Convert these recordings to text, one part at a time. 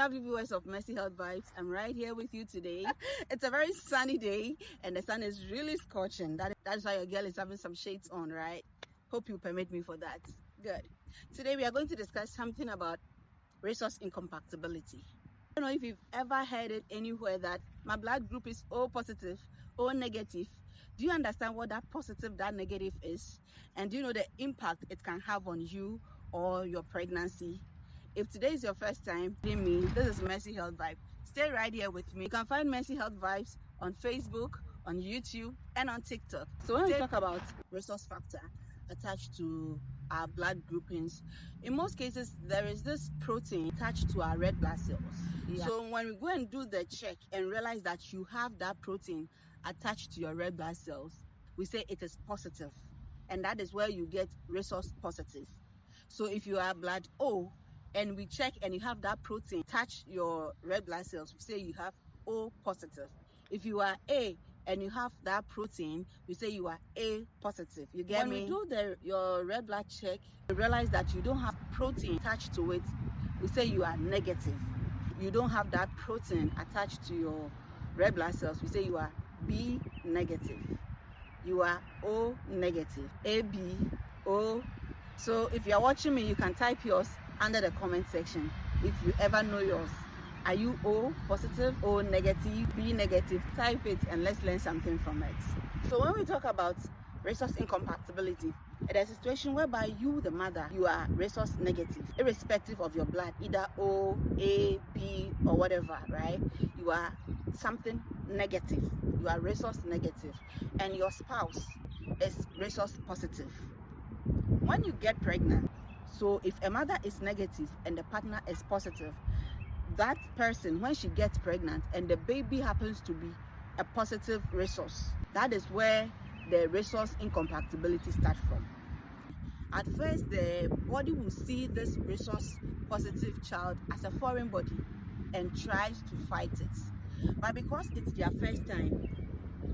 lovely viewers of Mercy Health Vibes. I'm right here with you today. It's a very sunny day and the sun is really scorching. That's why your girl is having some shades on, right? Hope you permit me for that. Good. Today we are going to discuss something about Rhesus incompatibility. I don't know if you've ever heard it anywhere that my blood group is O positive, O negative. Do you understand what that positive, that negative is? And do you know the impact it can have on you or your pregnancy? If today is your first time meeting me, this is Mercy Health Vibe. Stay right here with me. You can find Mercy Health Vibes on Facebook, on YouTube, and on TikTok. So when we talk about Rhesus factor attached to our blood groupings, in most cases there is this protein attached to our red blood cells. So when we go and do the check and realize that you have that protein attached to your red blood cells, we say it is positive, and that is where you get Rhesus positive. So if you are blood O and we check and you have that protein attach your red blood cells, we say you have O positive. If you are A and you have that protein, we say you are A positive. You get me? When we do your red blood check, we realize that you don't have protein attached to it, we say you are negative. You don't have that protein attached to your red blood cells, we say you are B negative. You are O negative. A, B, O. So if you're watching me, you can type yours under the comment section if you ever know yours. Are you O positive, O negative, B negative? Type it and let's learn something from it. So when we talk about Rhesus incompatibility, it is a situation whereby you, the mother, you are Rhesus negative, irrespective of your blood, either O, A, B, or whatever, right? You are something negative. You are Rhesus negative, and your spouse is Rhesus positive. When you get pregnant, so if a mother is negative and the partner is positive, that person, when she gets pregnant and the baby happens to be a positive Rhesus, that is where the Rhesus incompatibility starts from. At first, the body will see this Rhesus positive child as a foreign body and tries to fight it. But because it's their first time,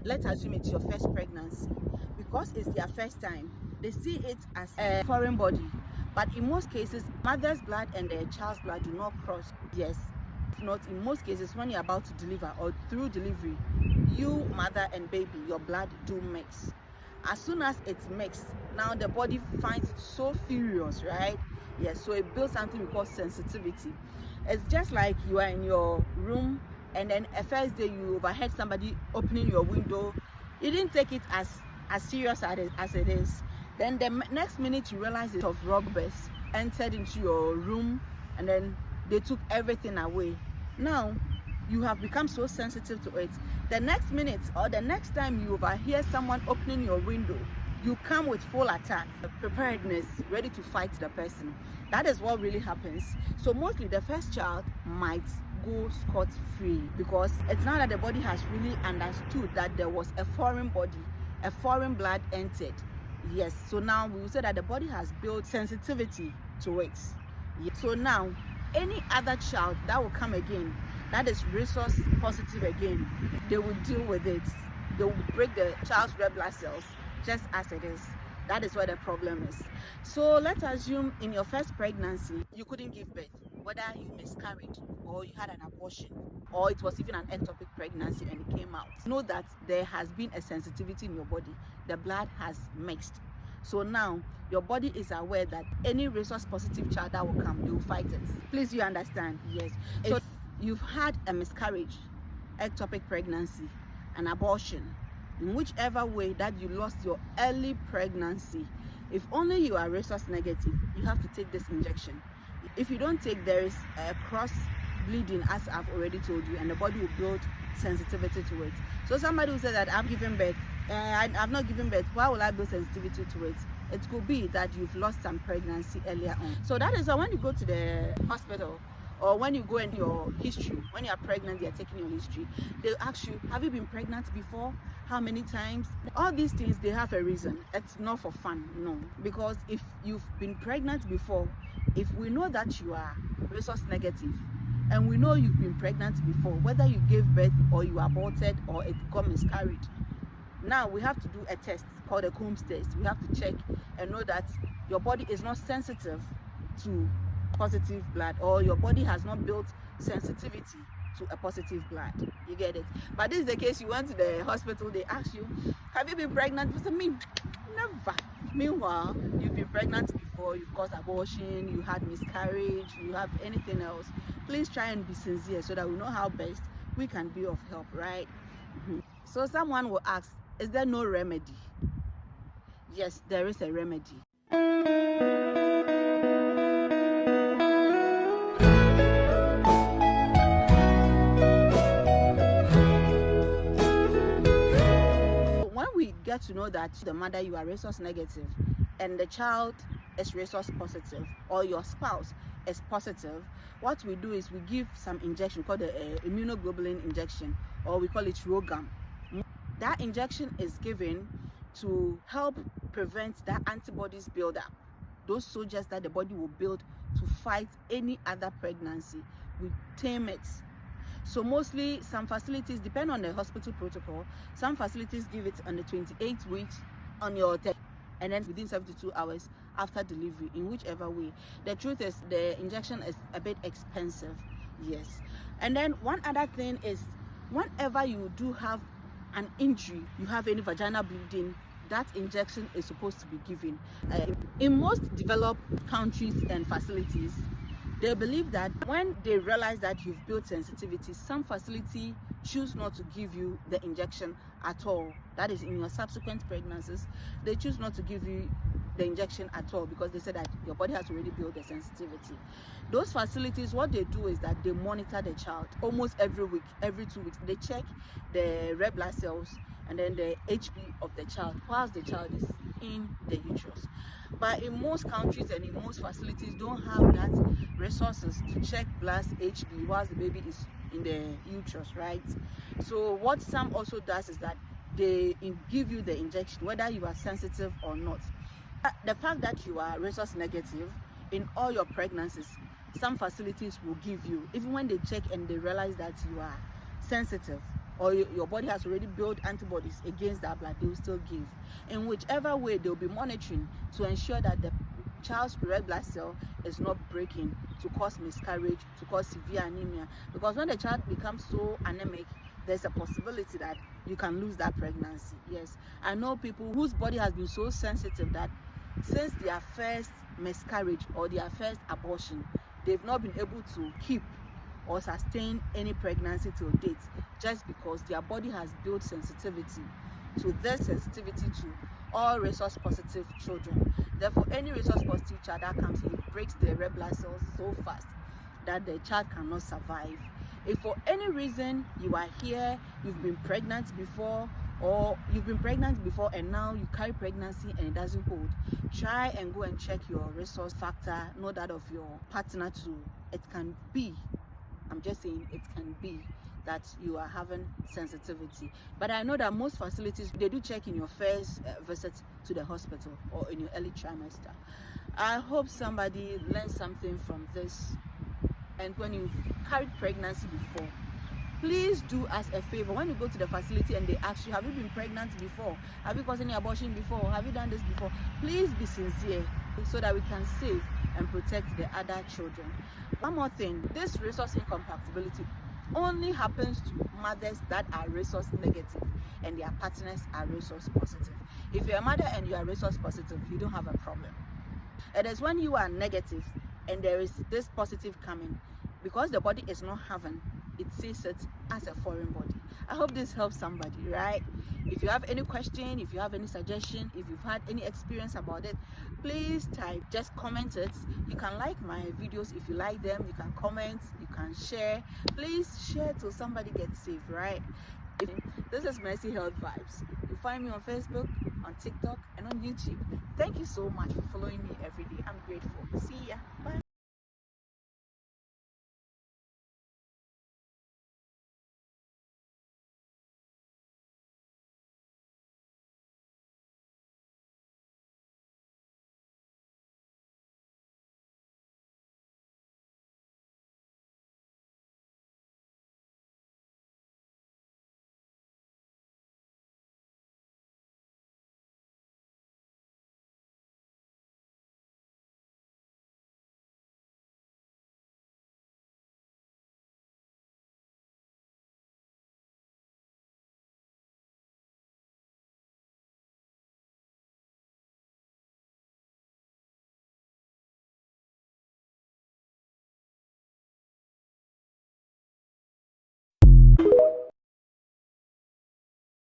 let's assume it's your first pregnancy, because it's their first time, they see it as a foreign body. But in most cases, mother's blood and the child's blood do not cross. Yes, if not, in most cases, when you're about to deliver or through delivery, you, mother and baby, your blood do mix. As soon as it's mixed, now the body finds it so furious, right? Yes, so it builds something we call sensitivity. It's just like you are in your room and then a first day you overheard somebody opening your window. You didn't take it as serious as it is. Then the next minute you realize it of robbers entered into your room and then they took everything away. Now you have become so sensitive to it. The next minute or the next time you overhear someone opening your window, you come with full attack, preparedness, ready to fight the person. That is what really happens. So mostly the first child might go scot-free because it's now that the body has really understood that there was a foreign body, a foreign blood entered. Yes, so now we will say that the body has built sensitivity to it. Yes. So now any other child that will come again, that is Rhesus positive again, they will deal with it. They will break the child's red blood cells just as it is. That is where the problem is. So let's assume in your first pregnancy, you couldn't give birth, whether you miscarried or you had an abortion or it was even an ectopic pregnancy and it came out. Know that there has been a sensitivity in your body. The blood has mixed. So now your body is aware that any Rhesus positive child that will come, they will fight it. Please, you understand? Yes. So if you've had a miscarriage, ectopic pregnancy, an abortion, in whichever way that you lost your early pregnancy, if only you are Rhesus negative, you have to take this injection. If you don't take, there is a cross bleeding, as I've already told you, and the body will build sensitivity to it. So somebody will say that I've given birth, I've not given birth, why will I build sensitivity to it? It could be that you've lost some pregnancy earlier on. So that is why when you go to the hospital or when you go in your history, when you are pregnant, they are taking your history, they'll ask you, have you been pregnant before? How many times? All these things, they have a reason. It's not for fun, no. Because if you've been pregnant before, if we know that you are Rhesus negative, and we know you've been pregnant before, whether you gave birth or you aborted or it got miscarried, now we have to do a test called a Coombs test. We have to check and know that your body is not sensitive to positive blood, or your body has not built sensitivity to a positive blood. You get it? But this is the case. You went to the hospital, they ask you, have you been pregnant? You say, me, never. Meanwhile, you've been pregnant before, you've caused abortion, you had miscarriage, you have anything else. Please try and be sincere so that we know how best we can be of help, right? So someone will ask, is there no remedy? Yes, there is a remedy. When we get to know that the mother, you are Rhesus negative and the child is Rhesus positive, or your spouse is positive, what we do is we give some injection called the immunoglobulin injection, or we call it Rogam. That injection is given to help prevent that antibodies buildup, those soldiers that the body will build to fight any other pregnancy. We tame it. So mostly some facilities, depend on the hospital protocol, some facilities give it on the 28 weeks on your test, and then within 72 hours after delivery, in whichever way. The truth is the injection is a bit expensive, yes. And then one other thing is, whenever you do have an injury, you have any vaginal bleeding, that injection is supposed to be given. In most developed countries and facilities, they believe that when they realize that you've built sensitivity, some facility choose not to give you the injection at all. That is, in your subsequent pregnancies, they choose not to give you the injection at all because they say that your body has already built the sensitivity. Those facilities, what they do is that they monitor the child almost every week, every 2 weeks. They check the red blood cells and then the HB of the child whilst the child is in the uterus. But in most countries and in most facilities don't have that resources to check blood HB whilst the baby is in the uterus, right? So what some also does is that they give you the injection whether you are sensitive or not. The fact that you are Rhesus negative in all your pregnancies, some facilities will give you, even when they check and they realize that you are sensitive or your body has already built antibodies against that blood, they will still give. In whichever way, they'll be monitoring to ensure that the child's red blood cell is not breaking to cause miscarriage, to cause severe anemia. Because when the child becomes so anemic, there's a possibility that you can lose that pregnancy. Yes, I know people whose body has been so sensitive that since their first miscarriage or their first abortion, they've not been able to keep or sustain any pregnancy till date, just because their body has built sensitivity to this sensitivity to all Rhesus positive children. Therefore, any Rhesus positive child that comes in, it breaks the red blood cells so fast that the child cannot survive. If for any reason you are here, you've been pregnant before, or you've been pregnant before and now you carry pregnancy and it doesn't hold, try and go and check your Rhesus factor, not that of your partner too. It can be, I'm just saying, it can be that you are having sensitivity. But I know that most facilities, they do check in your first visit to the hospital or in your early trimester. I hope somebody learned something from this. And when you've carried pregnancy before, please do us a favor. When you go to the facility and they ask you, have you been pregnant before? Have you caused any abortion before? Have you done this before? Please be sincere so that we can save and protect the other children. One more thing, this Rhesus incompatibility only happens to mothers that are Rhesus negative and their partners are Rhesus positive. If you're a mother and you are Rhesus positive, you don't have a problem. It is when you are negative and there is this positive coming, because the body is not having, it sees it as a foreign body. I hope this helps somebody, right? If you have any question, if you have any suggestion, if you've had any experience about it, please type, just comment it. You can like my videos if you like them, you can comment, you can share. Please share till somebody gets safe, right? This is Mercy Health Vibes. You find me on Facebook, on TikTok, and on YouTube. Thank you so much for following me every day. I'm grateful. See ya. Bye.